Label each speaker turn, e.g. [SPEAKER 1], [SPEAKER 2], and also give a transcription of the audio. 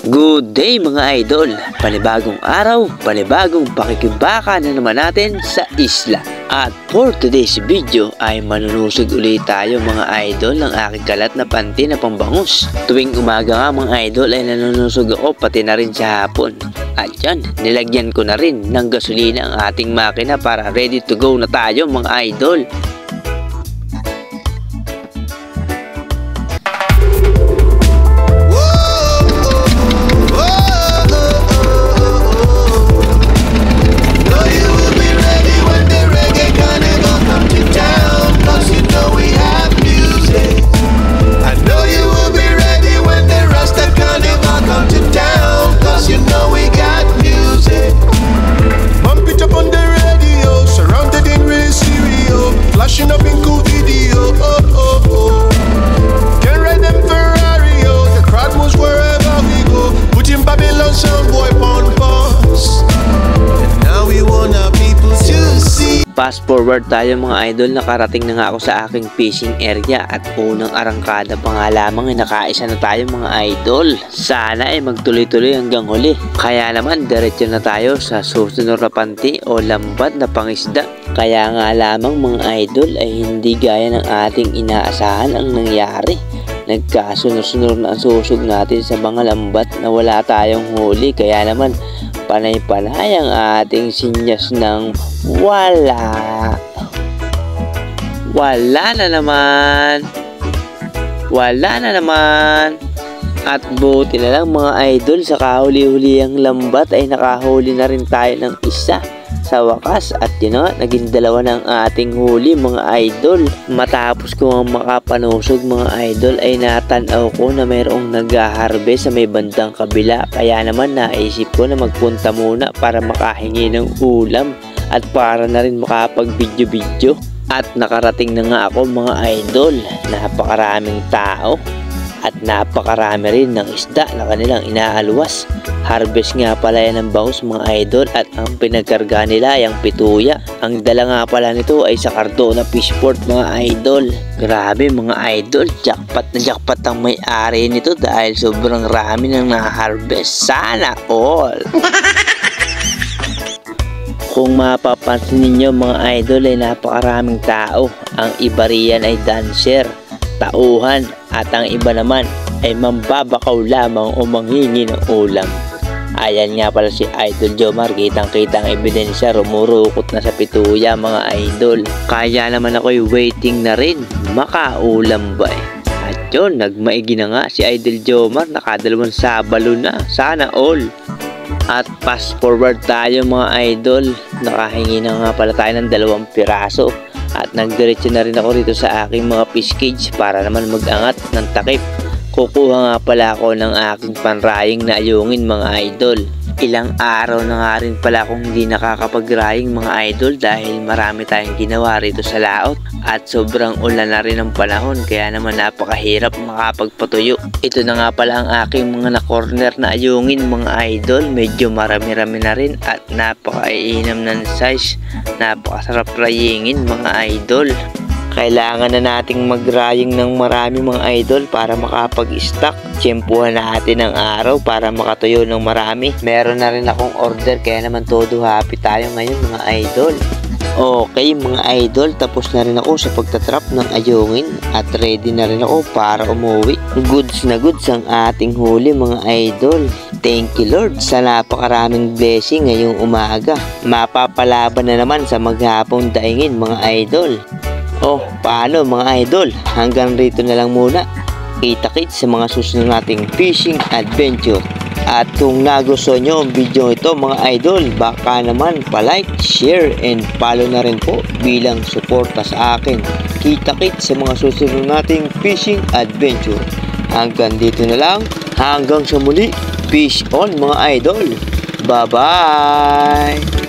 [SPEAKER 1] Good day mga idol! Panibagong araw, panibagong pakikibaka na naman natin sa isla. At for today's video ay manunusog ulit tayo mga idol ng aking kalat na panty na pambangus. Tuwing umaga nga mga idol ay nanunusog ako pati na rin sa hapon. At yan, nilagyan ko na rin ng gasolina ang ating makina para ready to go na tayo mga idol. Fast forward tayo mga idol, nakarating na nga ako sa aking fishing area at unang arangkada pa nga lamang ay nakaisa na tayo mga idol. Sana ay magtuloy-tuloy hanggang huli. Kaya naman diretso na tayo sa susunod na panty o lambat na pangisda. Kaya nga lamang mga idol ay hindi gaya ng ating inaasahan ang nangyari. Nagkasunod-sunod na ang susog natin sa mga lambat na wala tayong huli. Kaya naman panay-panay ang ating sinyas ng wala na naman. At buti na lang mga idol, sa kahuli-huli ang lambat ay nakahuli na rin tayo ng isa sa wakas. At yun nga, naging dalawa ng ating huli mga idol. Matapos ko ang makapanusog mga idol ay natanaw ko na mayroong nag-harvest sa may bandang kabila. Kaya naman naisip ko na magpunta muna para makahingi ng ulam at para na rin makapag-video-video. At nakarating na nga ako mga idol. Napakaraming tao at napakarami rin ng isda na kanilang inaaluwas. Harvest nga pala yan ng bangus mga idol at ang pinagkarga nila ay ang pituya. Ang dala nga pala nito ay sa Cardona Fishport mga idol. Grabe mga idol, jackpot na jackpot ang may-ari nito dahil sobrang rami nang na-harvest. Sana all! Kung mapapansin ninyo mga idol ay napakaraming tao. Ang iba riyan ay dancer, tauhan at ang iba naman ay mambabakaw lamang o manghingi ng ulam. Ayan nga pala si Idol Jomar, kitang-kitang ebidensya, rumurukot na sa pituya mga idol. Kaya naman ako'y waiting na rin, makaulam ba eh. At yun, nagmaigi na nga si Idol Jomar, nakadalawang sabalo na, sana all. At fast forward tayo mga idol, nakahingi na nga pala tayo ng 2 piraso. At nagdiretso na rin ako rito sa aking mga fish cage para naman mag-angat ng takip. Kukuha nga pala ako ng aking panraying na ayungin mga idol. Ilang araw na nga rin pala akong hindi nakakapag-raying mga idol dahil marami tayong ginawa rito sa laot. At sobrang ulan na rin ang panahon kaya naman napakahirap makapagpatuyo. Ito na nga pala ang aking mga na-corner na ayungin mga idol. Medyo marami-rami na rin at napakaiinam ng size. Napakasarap rayingin mga idol. Kailangan na nating mag-raying ng marami mga idol para makapag-stock. Tiyempuhan natin ang araw para makatuyo ng marami. Meron na rin akong order kaya naman todo happy tayo ngayon mga idol. Okay mga idol, tapos na rin ako sa pagtatrap ng ayungin at ready na rin ako para umuwi. Goods na goods ang ating huli mga idol. Thank you Lord sa napakaraming blessing ngayong umaga. Mapapalaban na naman sa maghapong daingin mga idol. Oh, paano mga idol? Hanggang rito na lang muna. Kita-kits sa mga susunod nating fishing adventure. At kung nagustuhan nyo ang video ito mga idol, baka naman pa-like, share, and follow na rin po bilang suporta sa akin. Kita-kits sa mga susunod nating fishing adventure. Hanggang dito na lang. Hanggang sa muli. Fish on mga idol. Bye-bye!